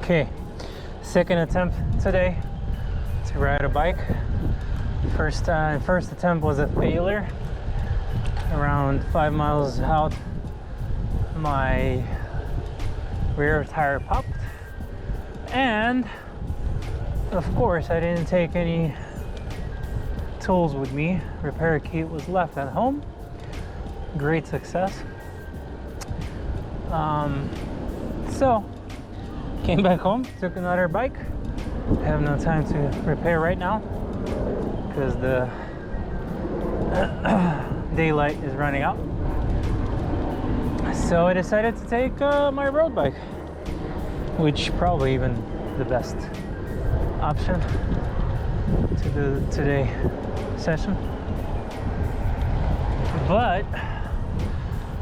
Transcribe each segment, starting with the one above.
Okay, second attempt today to ride a bike. First attempt was a failure. Around 5 miles out, my rear tire popped, and of course I didn't take any tools with me. Repair kit was left at home. Great success. So came back home, took another bike. I have no time to repair right now because the daylight is running out. So I decided to take my road bike, which probably even the best option to do today session. But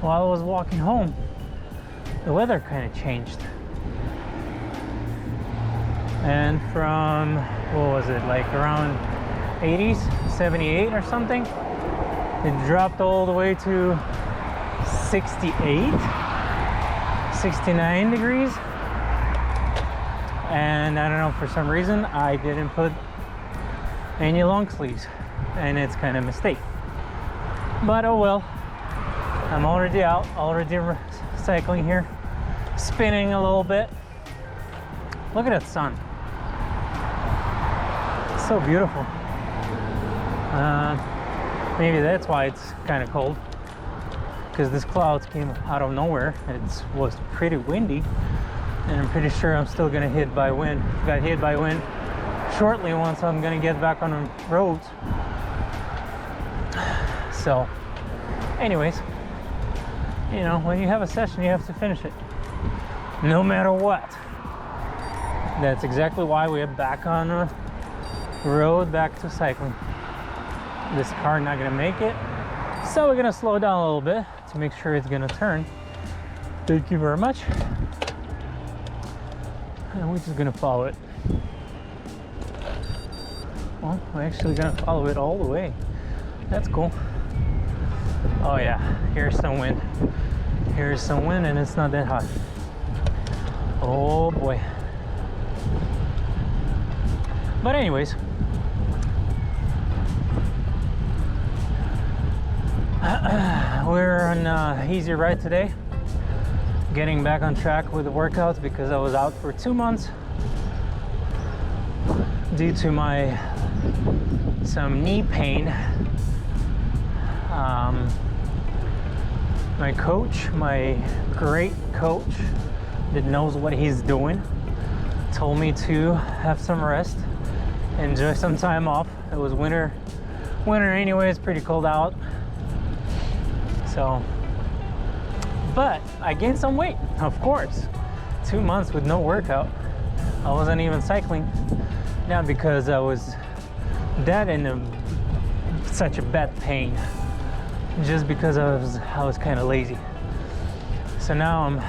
while I was walking home, the weather kind of changed, and from, what was it, like around 80s, 78 or something, it dropped all the way to 68, 69 degrees. And I don't know, for some reason I didn't put any long sleeves, and it's kind of a mistake, but oh well. I'm already out, already cycling here, spinning a little bit. Look at that sun, it's so beautiful. Maybe that's why it's kind of cold, because this clouds came out of nowhere. It was pretty windy, and I'm pretty sure I'm still gonna got hit by wind shortly once I'm gonna get back on the roads. So anyways, you know, when you have a session, you have to finish it, no matter what. That's exactly why we're back on the road, back to cycling. This car not gonna make it, so we're gonna slow down a little bit to make sure it's gonna turn. Thank you very much. And we're just gonna follow it. Well, we're actually gonna follow it all the way. That's cool. Oh yeah, here's some wind. Here's some wind, and it's not that hot. Oh boy. But anyways, we're on easy ride today. Getting back on track with the workouts because I was out for 2 months due to some knee pain. My coach, my great coach that knows what he's doing, told me to have some rest, enjoy some time off. It was winter anyway, it's pretty cold out. So, but I gained some weight, of course. 2 months with no workout. I wasn't even cycling. Not because I was that in such a bad pain, just because I was kind of lazy. So now I'm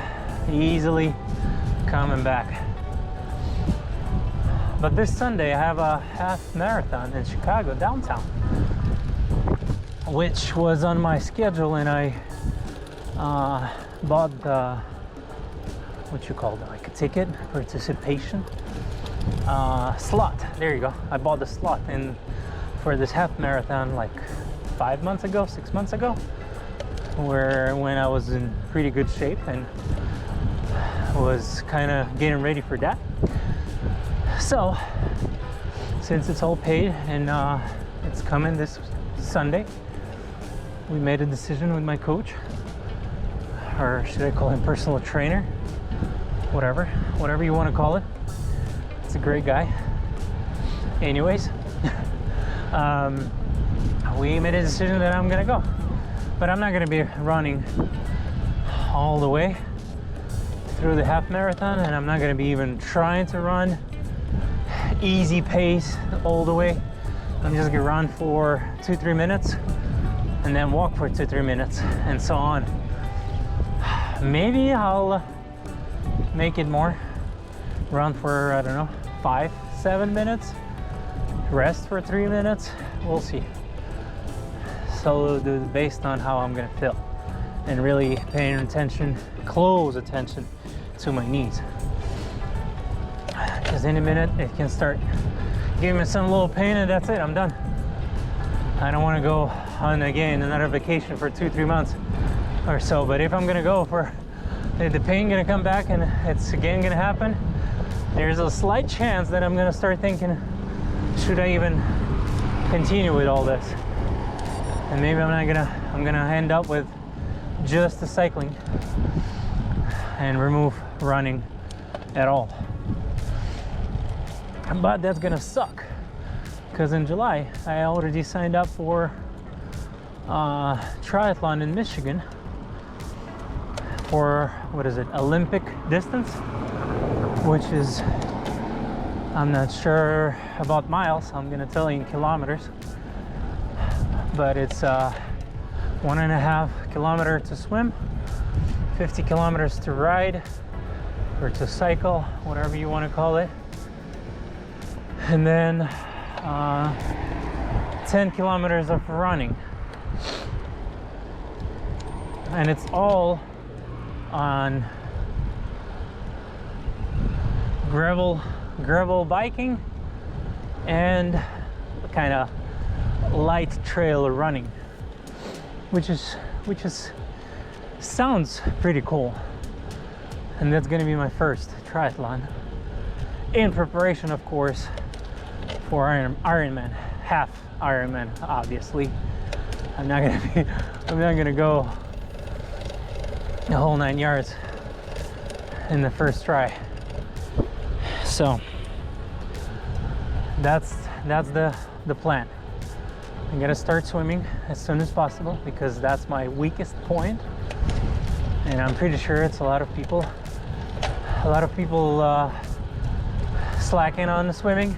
easily coming back. But this Sunday I have a half marathon in Chicago downtown, which was on my schedule, and I bought the, what you call it, like a ticket, participation slot. There you go. I bought the slot in for this half marathon like 6 months ago, when I was in pretty good shape and was kind of getting ready for that. So since it's all paid and it's coming this Sunday, we made a decision with my coach, or should I call him personal trainer, whatever you want to call it. It's a great guy. Anyways, we made a decision that I'm gonna go, but I'm not gonna be running all the way through the half marathon, and I'm not gonna be even trying to run easy pace all the way. I'm just gonna run for 2-3 minutes and then walk for 2-3 minutes and so on. Maybe I'll make it more, run for, I don't know, 5-7 minutes, rest for 3 minutes. We'll see. So based on how I'm gonna feel, and really paying attention, close attention to my knees. because any minute it can start giving me some little pain, and that's it, I'm done. I don't want to go on again another vacation for 2-3 months or so, but if I'm gonna go for the pain gonna come back and it's again gonna happen, there's a slight chance that I'm gonna start thinking, should I even continue with all this? And maybe I'm gonna end up with just the cycling and remove running at all. But that's gonna suck, because in July I already signed up for triathlon in Michigan for, what is it, Olympic distance, which is, I'm not sure about miles, I'm gonna tell you in kilometers, but it's 1.5 kilometer to swim, 50 kilometers to ride or to cycle, whatever you want to call it, and then 10 kilometers of running. And it's all on gravel biking and kind of light trail running, which sounds pretty cool. And that's gonna be my first triathlon, in preparation, of course, for Ironman, half Ironman, obviously. I'm not gonna go the whole 9 yards in the first try. So that's the plan. I'm gonna start swimming as soon as possible because that's my weakest point, and I'm pretty sure it's a lot of people slacking on the swimming,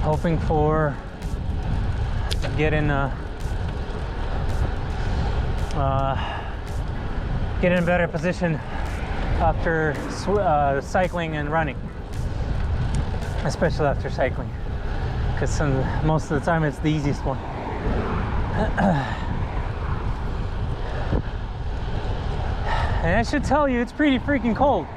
hoping for get in a better position after cycling and running, especially after cycling, because most of the time it's the easiest one. And I should tell you, it's pretty freaking cold.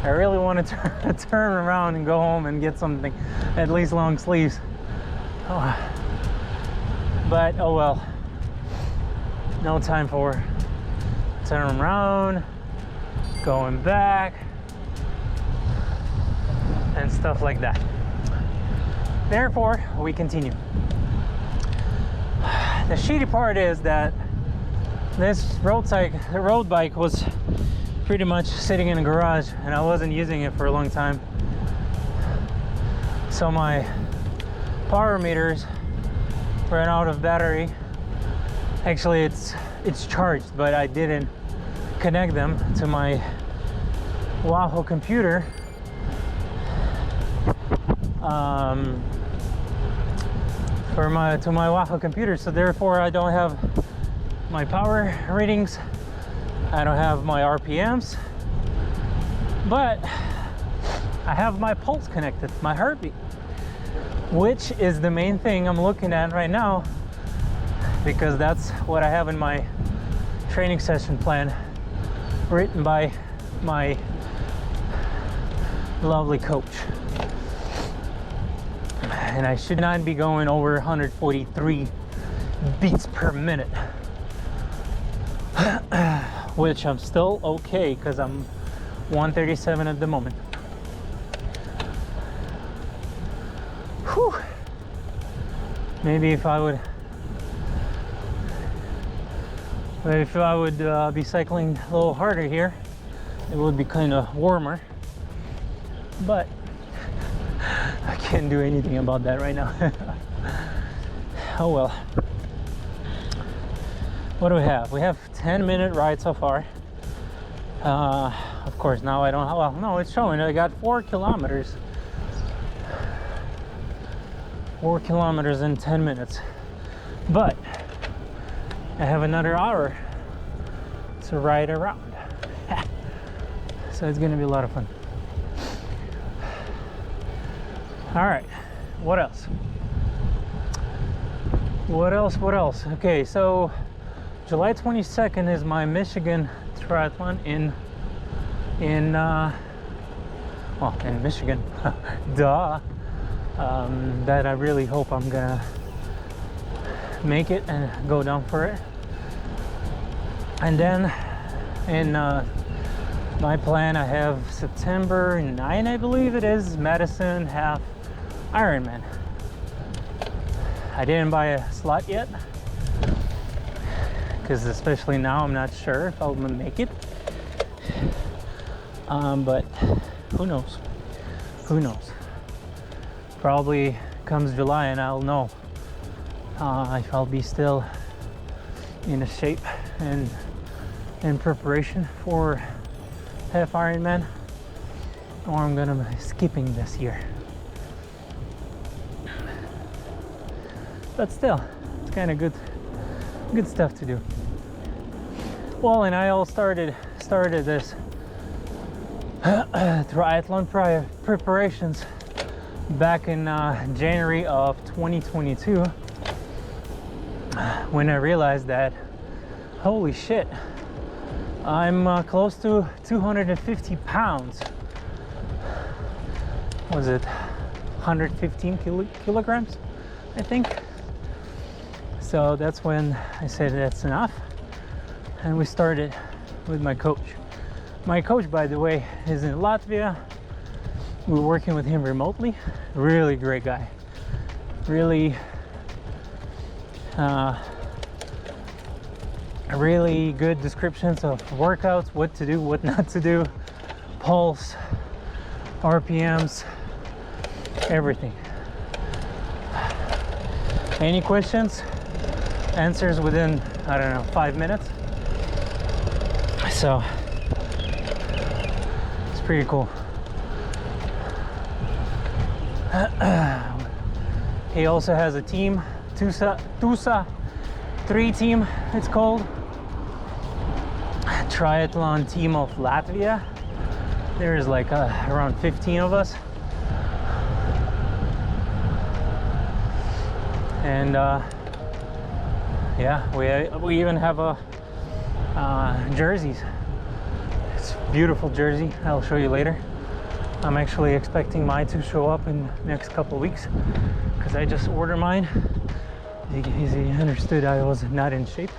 I really want to turn around and go home and get something, at least long sleeves. Oh. But oh well, no time for turning around, going back, and stuff like that. Therefore, we continue. The shitty part is that this road bike was pretty much sitting in a garage, and I wasn't using it for a long time. So my power meters ran out of battery. Actually, it's charged, but I didn't connect them to my Wahoo computer. To my Wahoo computer, so therefore I don't have my power readings, I don't have my RPMs, but I have my pulse connected, my heartbeat, which is the main thing I'm looking at right now, because that's what I have in my training session plan, written by my lovely coach. And I should not be going over 143 beats per minute, which I'm still okay because I'm 137 at the moment. Whew. Maybe if I would be cycling a little harder here, it would be kind of warmer, but I can't do anything about that right now. Oh well. What do we have? We have 10-minute ride so far. Of course, now I don't have, well, no, it's showing I got 4 kilometers. 4 kilometers in 10 minutes. But I have another hour to ride around. So it's gonna be a lot of fun. All right, what else? What else? Okay, so July 22nd is my Michigan triathlon in well, in Michigan, duh, that I really hope I'm gonna make it and go down for it. And then in my plan, I have September 9, I believe it is, Madison half Ironman. I didn't buy a slot yet because especially now I'm not sure if I'm gonna make it. But who knows? Who knows? Probably comes July and I'll know if I'll be still in a shape and in preparation for half Ironman, or I'm gonna be skipping this year. But still, it's kind of good stuff to do. Well, and I all started this triathlon preparations back in January of 2022 when I realized that, holy shit, I'm close to 250 pounds. Was it 115 kilograms, I think? So that's when I said that's enough, and we started with my coach. My coach, by the way, is in Latvia. We're working with him remotely. Really great guy. Really really good descriptions of workouts, what to do, what not to do, pulse, RPMs, everything. Any questions? Answers within, I don't know, 5 minutes. So it's pretty cool. He also has a team, TUSA 3 team, it's called. Triathlon team of Latvia. There's like around 15 of us. And yeah, we even have jerseys. It's a beautiful jersey. I'll show you later. I'm actually expecting mine to show up in the next couple of weeks because I just ordered mine. He understood I was not in shape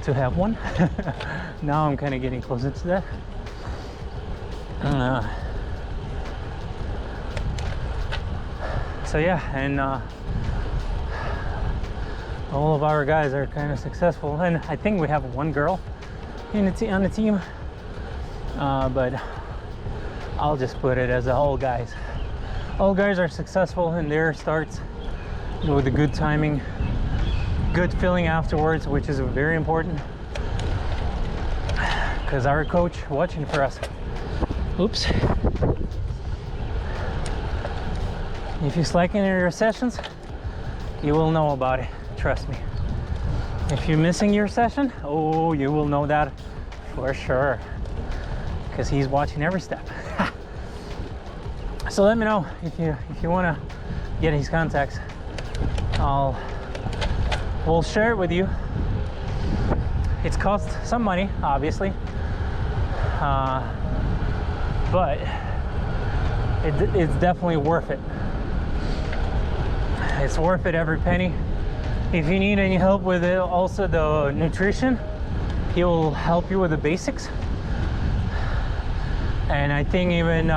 to have one. Now I'm kind of getting closer to that. So yeah, and all of our guys are kind of successful, and I think we have one girl on the team, but I'll just put it as all guys. All guys are successful in their starts with a good timing, good feeling afterwards, which is very important because our coach watching for us. Oops. If you slacken in your sessions, you will know about it, trust me. If you're missing your session, oh, you will know that for sure because he's watching every step. So let me know if you want to get his contacts. We'll share it with you. It's cost some money, obviously, but it's definitely worth it. It's worth it, every penny. If you need any help with it, also the nutrition, he will help you with the basics. And I think even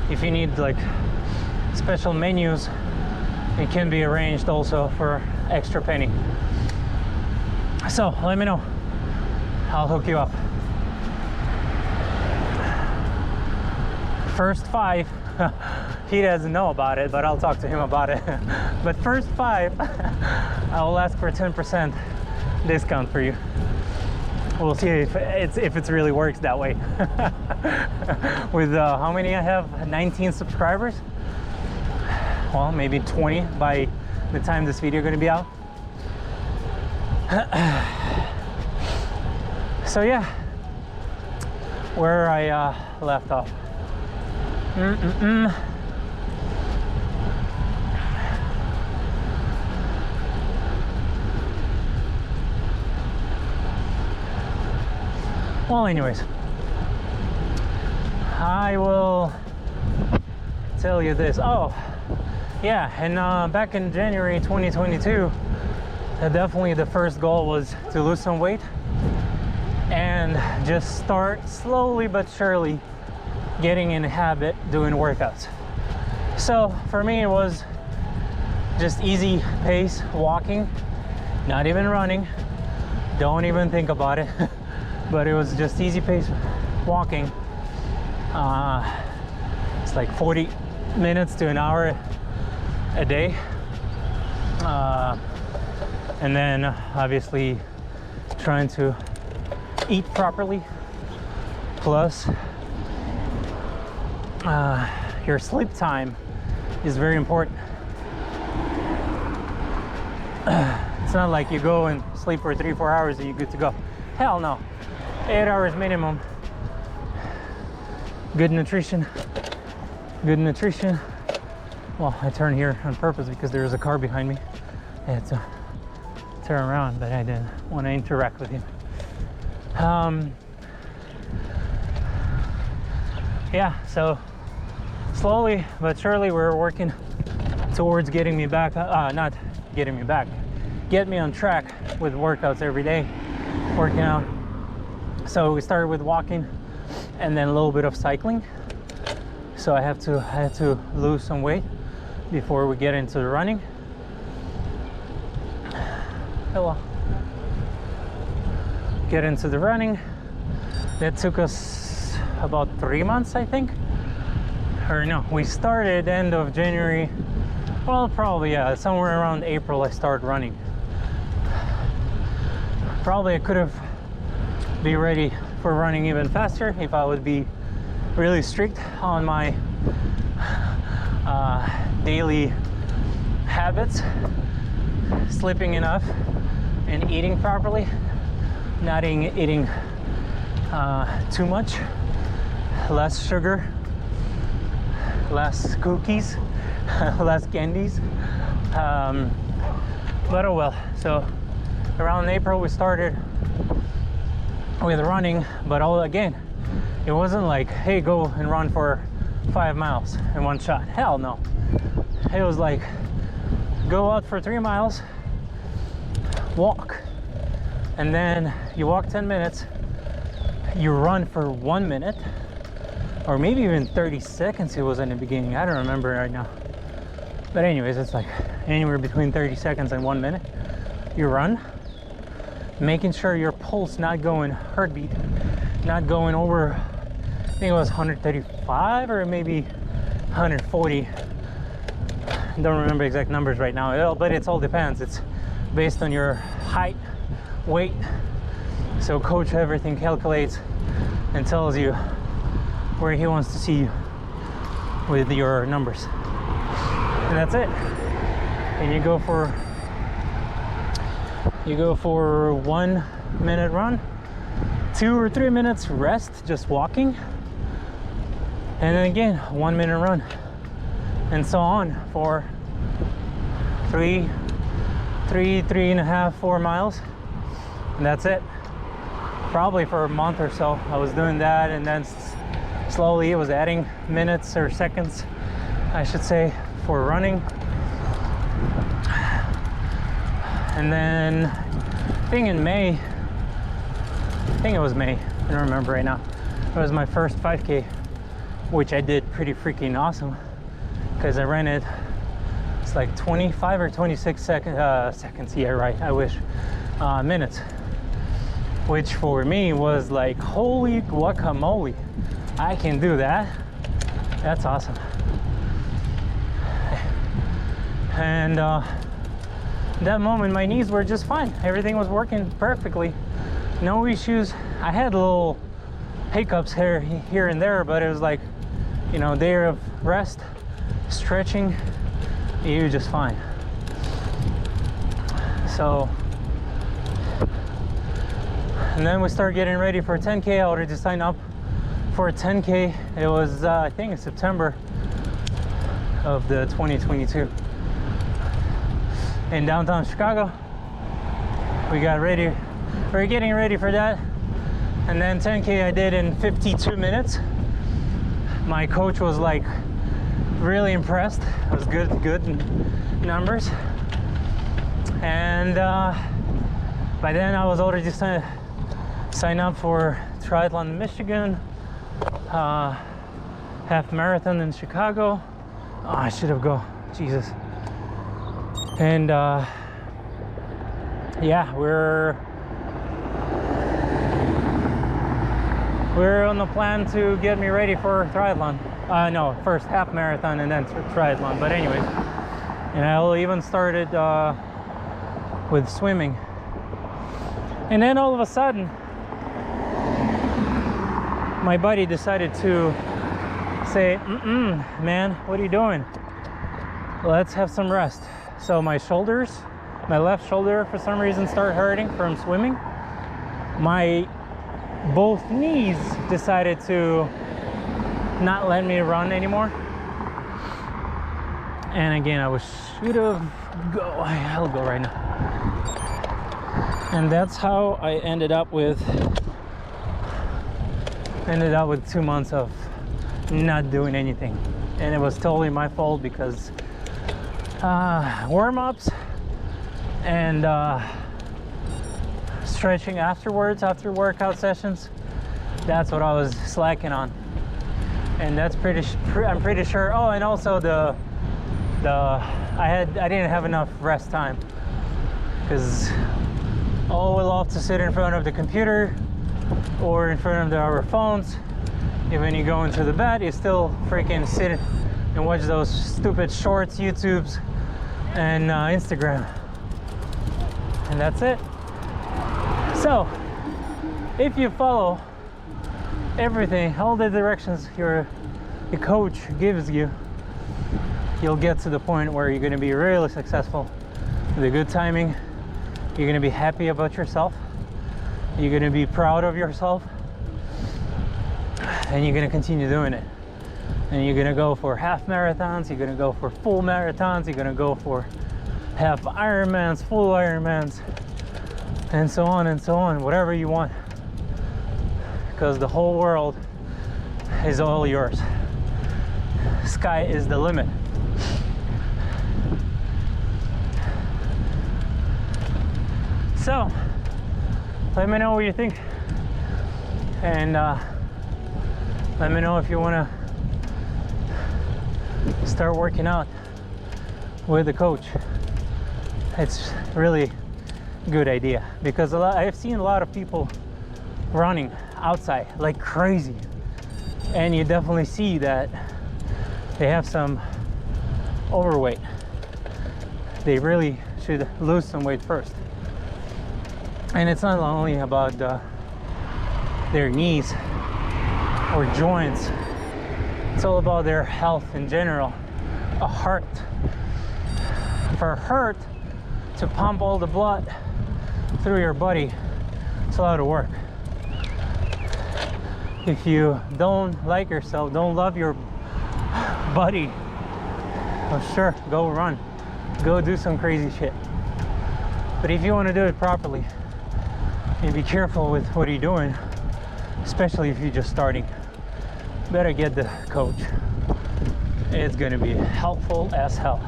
if you need like special menus, it can be arranged also for extra penny. So let me know, I'll hook you up. First 5, he doesn't know about it, but I'll talk to him about it. But first 5, I will ask for 10% discount for you. We'll see if it really works that way. With how many I have? 19 subscribers. Well, maybe 20 by the time this video is going to be out. So yeah, where I left off. Well, anyways, I will tell you this. Oh, yeah, and back in January 2022, definitely the first goal was to lose some weight and just start slowly but surely getting in a habit doing workouts. So for me, it was just easy pace walking, not even running, don't even think about it. But it was just easy pace walking. It's like 40 minutes to an hour a day, and then obviously trying to eat properly, plus your sleep time is very important. It's not like you go and sleep for 3-4 hours and you're good to go. Hell no. 8 hours minimum. Good nutrition. Well, I turned here on purpose because there was a car behind me. I had to turn around, but I didn't want to interact with him. Yeah, so slowly but surely we're working towards getting me back, not getting me back, get me on track with workouts every day, working out. So we started with walking and then a little bit of cycling. So I had to lose some weight before we get into the running. Hello. Get into the running. That took us about 3 months, I think. Or no, we started end of January. Well, probably, yeah, somewhere around April I started running. Probably I could have been ready for running even faster if I would be really strict on my daily habits, sleeping enough and eating properly, not eating too much, less sugar, less cookies, less candies, but oh well. So around April we started with running, but again, it wasn't like, hey, go and run for 5 miles in one shot. Hell no. It was like, go out for 3 miles, walk, and then you walk 10 minutes, you run for 1 minute, or maybe even 30 seconds it was in the beginning. I don't remember right now. But anyways, it's like anywhere between 30 seconds and 1 minute. You run, making sure your pulse not going heartbeat, not going over, I think it was 135 or maybe 140. Don't remember exact numbers right now, but it all depends. It's based on your height, weight. So coach everything calculates and tells you where he wants to see you with your numbers. And that's it. And you go for 1 minute run, 2 or 3 minutes rest, just walking, and then again 1 minute run, and so on for 3.5, 4 miles, and that's it. Probably for a month or so I was doing that, and then slowly it was adding minutes or seconds, I should say, for running. And then I think in May, I think it was May, I don't remember right now, it was my first 5K, which I did pretty freaking awesome because I ran it, it's like 25 or 26 seconds, yeah, right, I wish, minutes, which for me was like, holy guacamole, I can do that. That's awesome. And that moment my knees were just fine, everything was working perfectly, no issues. I had little hiccups here and there, but it was like, you know, day of rest, stretching, you're just fine. So, and then we start getting ready for 10K. I already signed up for a 10K. It was I think in September of the 2022 in downtown Chicago. We got ready, we're getting ready for that, and then 10K I did in 52 minutes, My coach was like really impressed. It was good numbers. And by then I was already signed up for triathlon in Michigan, half marathon in Chicago. Oh, I should have go, Jesus. And yeah, we're on the plan to get me ready for triathlon. No, first half marathon and then triathlon. But anyways, and I'll even started with swimming. And then all of a sudden, my buddy decided to say, man, what are you doing? Let's have some rest. So my left shoulder for some reason started hurting from swimming. My both knees decided to not let me run anymore. And again, I'll go right now. And that's how I ended up with 2 months of not doing anything. And it was totally my fault because warm-ups and stretching afterwards, after workout sessions, that's what I was slacking on. And that's I'm pretty sure. Oh, and also I didn't have enough rest time, because we love to sit in front of the computer or in front of our phones. Even you go into the bed, you still freaking sit and watch those stupid shorts, YouTubes, and Instagram, and that's it. So if you follow everything, all the directions your coach gives you, you'll get to the point where you're going to be really successful with a good timing. You're going to be happy about yourself. You're going to be proud of yourself, and you're going to continue doing it. And you're going to go for half marathons, you're going to go for full marathons, you're going to go for half Ironmans, full Ironmans, and so on, whatever you want, because the whole world is all yours. Sky is the limit. So let me know what you think, and let me know if you want to start working out with a coach. It's really a good idea, because I've seen a lot of people running outside like crazy, and you definitely see that they have some overweight. They really should lose some weight first. And it's not only about their knees or joints, it's all about their health in general. A heart. For a heart to pump all the blood through your body, it's a lot of work. If you don't like yourself, don't love your body, well, sure, go run, go do some crazy shit. But if you want to do it properly, and be careful with what you're doing, especially if you're just starting, better get the coach. It's going to be helpful as hell.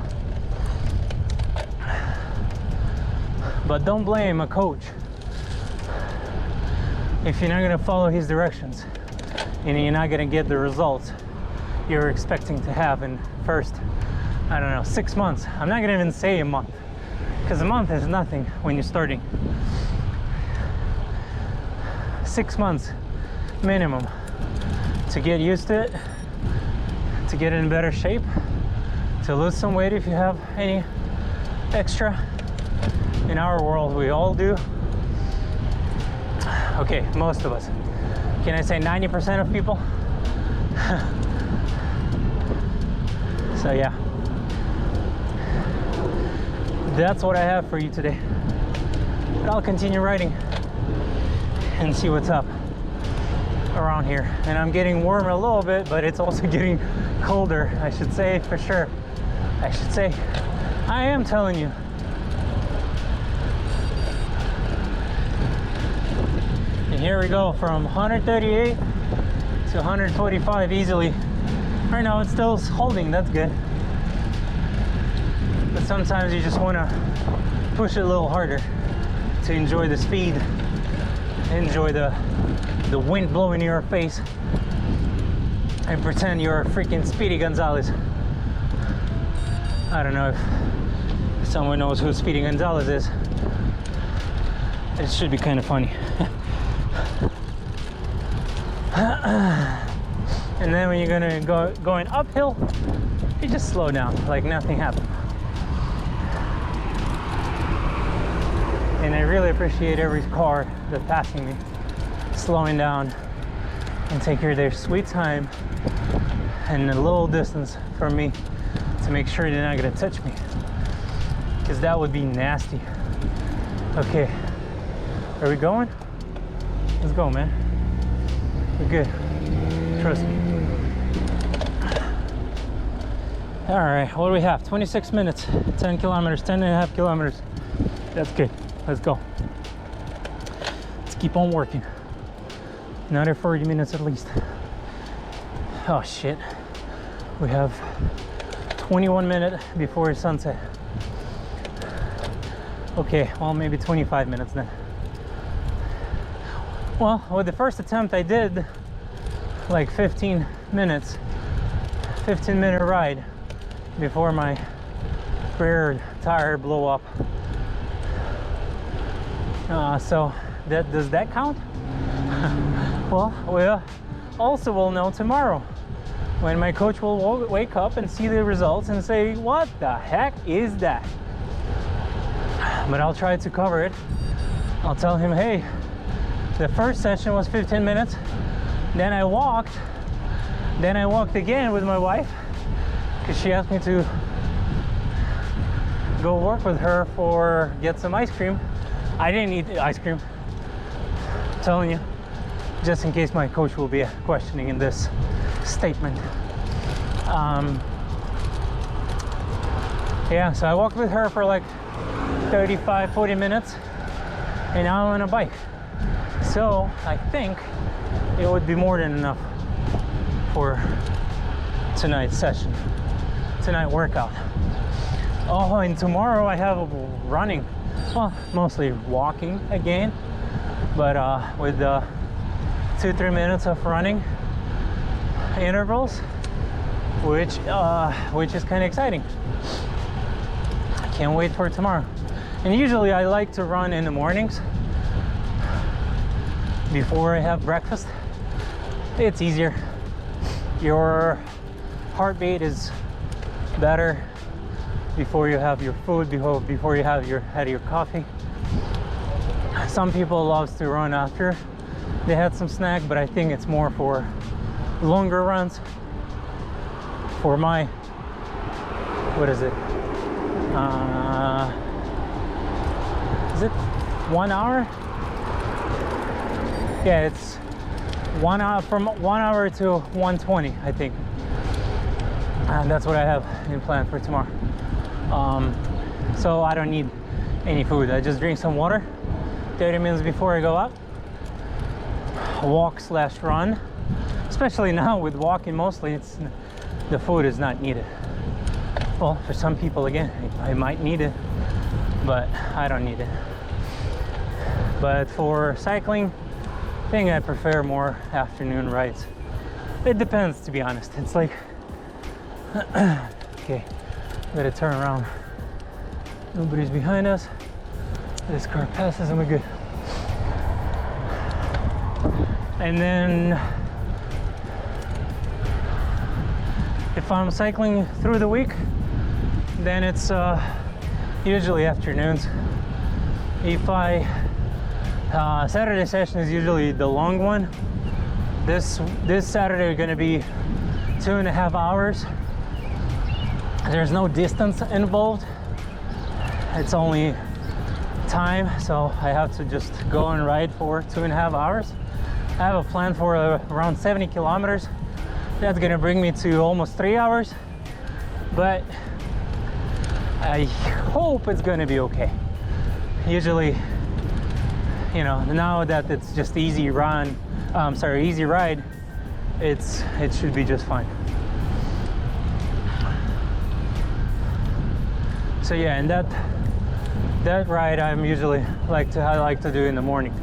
But don't blame a coach if you're not going to follow his directions, and you're not going to get the results you're expecting to have in first, 6 months. I'm not going to even say a month, because a month is nothing when you're starting. 6 months minimum to get used to it, to get in better shape, to lose some weight if you have any extra. In our world, we all do. Okay, most of us. Can I say 90% of people? So yeah, that's what I have for you today. But I'll continue writing and see what's up around here. And I'm getting warmer a little bit, but it's also getting colder, I should say, for sure. I am telling you. And here we go, from 138 to 145 easily Right now it's still holding, that's good. But sometimes you just want to push it a little harder to enjoy the speed, enjoy the wind blowing in your face, and pretend you're freaking Speedy Gonzalez. I don't know if someone knows who Speedy Gonzalez is. It should be kind of funny. And then when you're going uphill, you just slow down like nothing happened. And I really appreciate every car that's passing me, slowing down and taking their sweet time and a little distance from me to make sure they're not gonna touch me, because that would be nasty. Okay, are we going? Let's go, man. We're good. Trust me. All right, what do we have? 26 minutes, 10 kilometers, 10 and a half kilometers. That's good. Let's go. Let's keep on working. Another 40 minutes at least. Oh shit. We have 21 minutes before sunset. Okay, well, maybe 25 minutes then. Well, with the first attempt I did like 15 minutes, 15-minute ride before my rear tire blew up. So does that count? Well, we also will know tomorrow when my coach will wake up and see the results and say, what the heck is that? But I'll try to cover it. I'll tell him, hey, the first session was 15 minutes. Then I walked again with my wife because she asked me to go work with her for get some ice cream. I didn't eat ice cream, I'm telling you, just in case my coach will be questioning in this statement. Yeah, so I walked with her for like 35-40 minutes, and now I'm on a bike. So I think it would be more than enough for tonight's session, tonight workout. Oh, and tomorrow I have running, well, mostly walking again, but with 2-3 minutes of running intervals, which is kind of exciting. I can't wait for tomorrow. And usually I like to run in the mornings before I have breakfast. It's easier. Your heartbeat is better before you have your food, before you have had your coffee. Some people love to run after they had some snack, but I think it's more for longer runs. For my, what is it? Is it 1 hour? Yeah, it's 1 hour, from 1 hour to 120, I think. And that's what I have in plan for tomorrow. So I don't need any food. I just drink some water 30 minutes before I go out. Walk/run. Especially now with walking mostly, the food is not needed. Well, for some people, again, I might need it, but I don't need it. But for cycling, I think I prefer more afternoon rides. It depends, to be honest. It's like, okay, gotta turn around. Nobody's behind us. This car passes and we're good. And then if I'm cycling through the week, then it's usually afternoons. If Saturday session is usually the long one. This Saturday is going to be 2.5 hours. There's no distance involved. It's only time, so I have to just go and ride for 2.5 hours. I have a plan for around 70 kilometers. That's gonna bring me to almost 3 hours, but I hope it's gonna be okay. Usually, you know, now that it's just easy ride, it should be just fine. So yeah, and that ride I'm usually I like to do in the morning.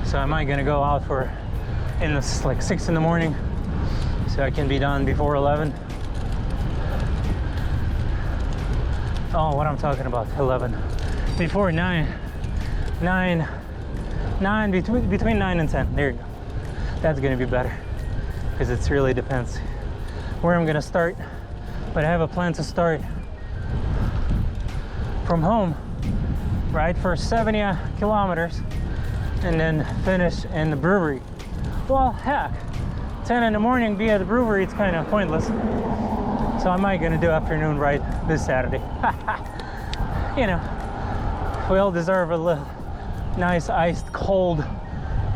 So I might gonna go out in this like 6 in the morning, so I can be done before 11. Oh, what I'm talking about, 11. Before 9, between 9 and 10. There you go. That's gonna be better, because it really depends where I'm gonna start. But I have a plan to start from home, right, for 70 kilometers, and then finish in the brewery. Well, heck, 10 in the morning be at the brewery, it's kind of pointless. So I might gonna do afternoon ride this Saturday. You know, we all deserve a nice iced cold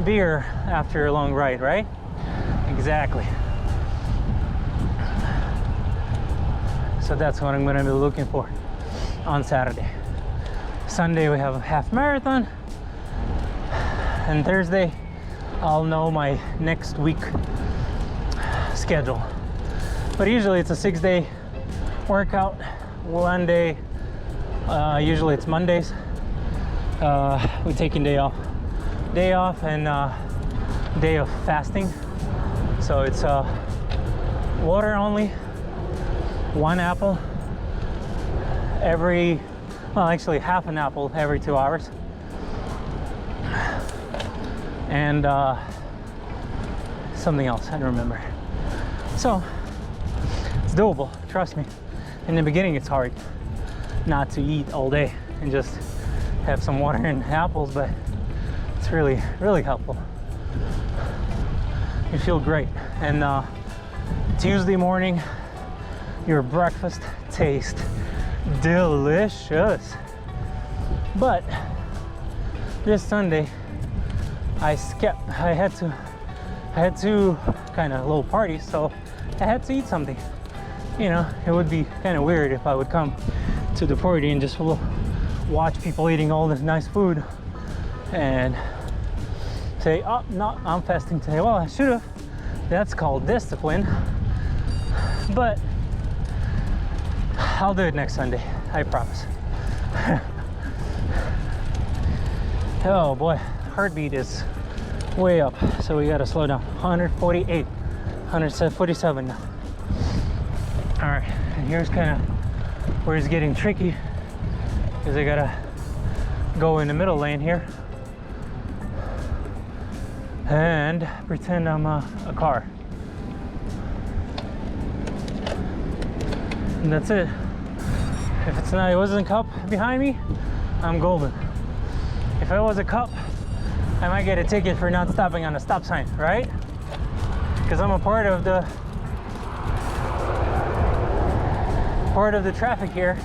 beer after a long ride, right? Exactly. So that's what I'm gonna be looking for on Saturday. Sunday we have a half marathon, and Thursday I'll know my next week schedule. But usually it's a 6-day workout. One day, usually it's Mondays. We're taking day off and day of fasting. So it's water only, 1 apple actually half an apple every 2 hours, and something else, I don't remember. So it's doable, trust me. In the beginning it's hard not to eat all day and just have some water and apples, but it's really, really helpful. You feel great. And Tuesday morning, your breakfast tastes delicious. But this Sunday I had two kind of little parties, so I had to eat something. You know, it would be kind of weird if I would come to the party and just watch people eating all this nice food and say, oh no, I'm fasting today. Well, I should have. That's called discipline. But I'll do it next Sunday, I promise. Oh boy, heartbeat is way up, so we gotta slow down. 148, 147 now. All right, and here's kind of where it's getting tricky, because I gotta go in the middle lane here and pretend I'm a car. And that's it. If it wasn't a cop behind me, I'm golden. If I was a cop, I might get a ticket for not stopping on a stop sign, right? Because I'm a part of the traffic here,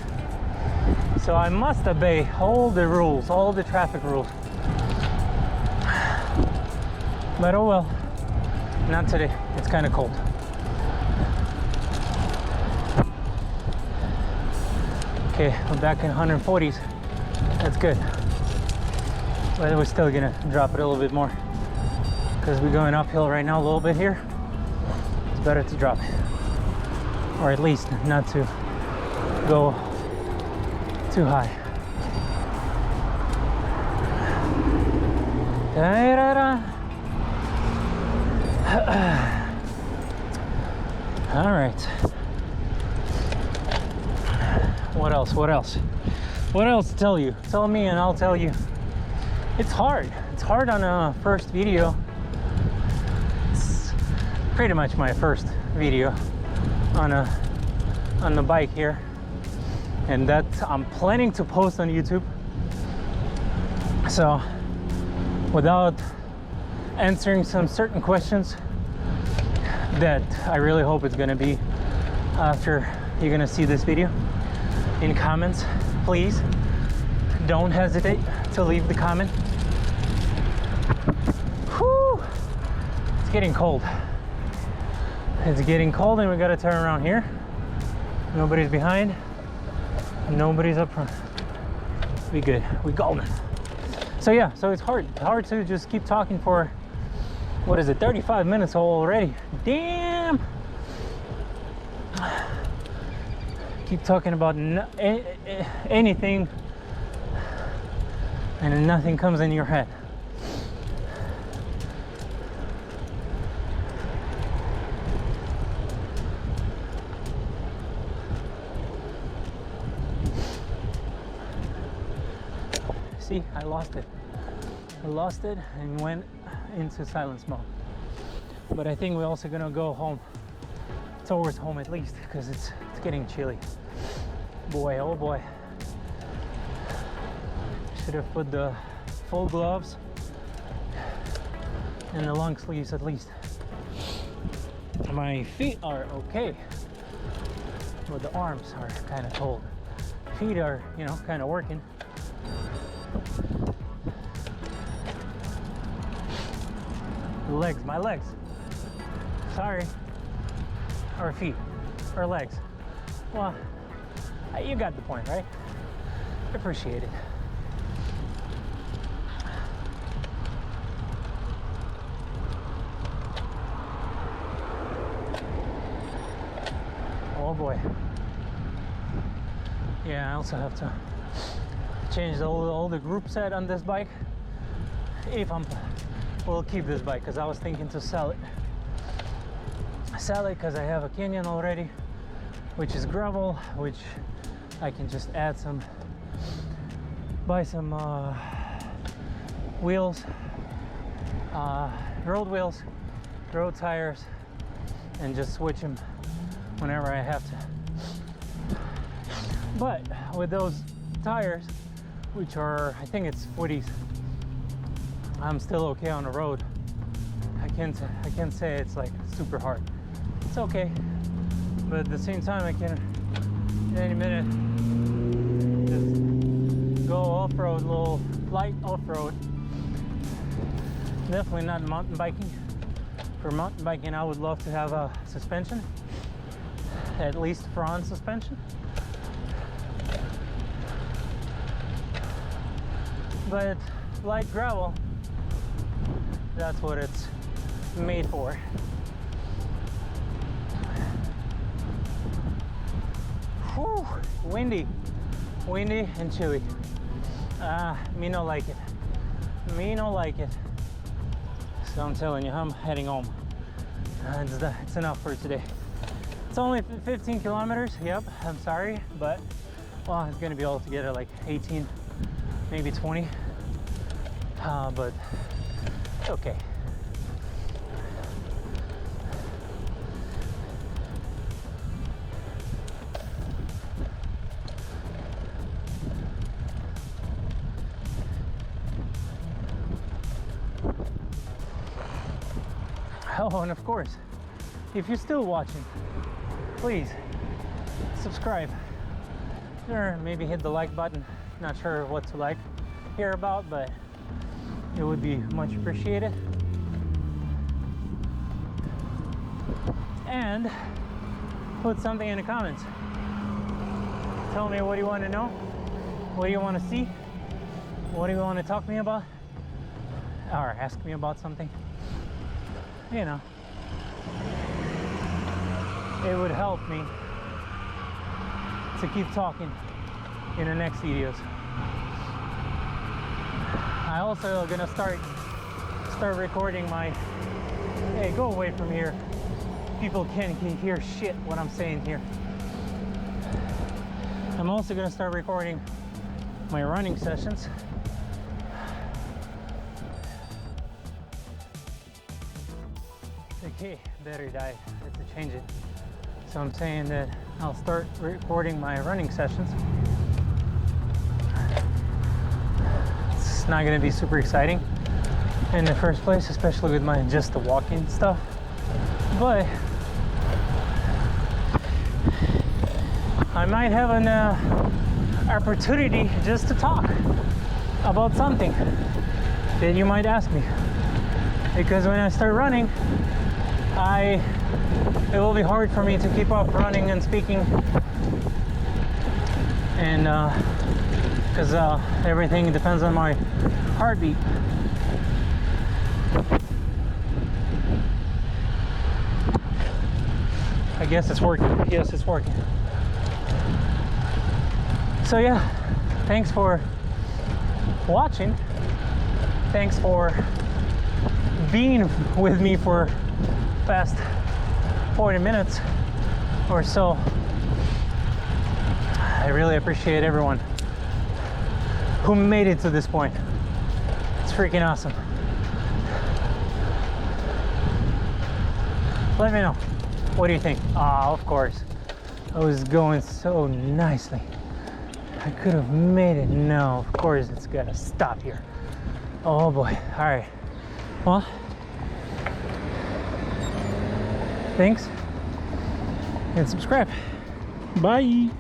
so I must obey all the rules, all the traffic rules. But oh well, not today. It's kind of cold. Okay, we're back in 140s. That's good. But we're still gonna drop it a little bit more, because we're going uphill right now a little bit here. It's better to drop it, or at least not to go too high. All right. What else to tell you? Tell me and I'll tell you. It's hard on a first video. It's pretty much my first video on the bike here, and that I'm planning to post on YouTube. So without answering some certain questions that I really hope it's gonna be after you're gonna see this video, in comments, please don't hesitate to leave the comment. Whew. It's getting cold. It's getting cold, and we gotta turn around here. Nobody's behind, nobody's up front. We good, we golden. So yeah, so it's hard to just keep talking for, what is it, 35 minutes already. Damn. keep talking about anything and nothing comes in your head. See, I lost it and went into silence mode. But I think we're also gonna go home, towards home at least, because it's getting chilly. Boy, oh boy. Should have put the full gloves and the long sleeves at least. My feet are okay, but the arms are kind of cold. Feet are, you know, kind of working. Legs, my legs. Sorry. Or feet, or legs. Well, you got the point, right? Appreciate it. Oh boy. Yeah, I also have to change all the group set on this bike. If we'll keep this bike, because I was thinking to sell it. Sell it because I have a Canyon already, which is gravel, which I can just add buy some wheels, road wheels, road tires, and just switch them whenever I have to. But with those tires, which are, I think it's 40s, I'm still okay on the road. I can't say it's like super hard. It's okay, but at the same time, I can any minute just go off-road, little light off-road. Definitely not mountain biking. For mountain biking, I would love to have a suspension, at least front suspension. But light gravel, that's what it's made for. Whew, windy and chilly. Me no like it. Me no like it. So I'm telling you, I'm heading home. It's enough for today. It's only 15 kilometers. Yep, I'm sorry, but well, it's gonna be altogether like 18, maybe 20. But okay. Oh, and of course, if you're still watching, please subscribe or maybe hit the like button. Not sure what to like here about, but it would be much appreciated. And put something in the comments. Tell me what do you want to know, what do you want to see, what do you want to talk to me about, or ask me about something. You know, it would help me to keep talking in the next videos. I also gonna start recording my, hey, go away from here. People can't hear shit what I'm saying here. I'm also gonna start recording my running sessions. Okay, battery died. I had to change it. So I'm saying that I'll start recording my running sessions. It's not going to be super exciting in the first place, especially with my just the walking stuff. But I might have an opportunity just to talk about something that you might ask me. Because when I start running, it will be hard for me to keep up running and speaking, and because everything depends on my heartbeat. I guess it's working. Yes, it's working. So yeah, thanks for watching. Thanks for being with me for past 40 minutes or so. I really appreciate everyone who made it to this point. It's freaking awesome. Let me know. What do you think? Of course. I was going so nicely. I could have made it. No, of course it's gotta stop here. Oh boy. All right. Well, thanks and subscribe. Bye.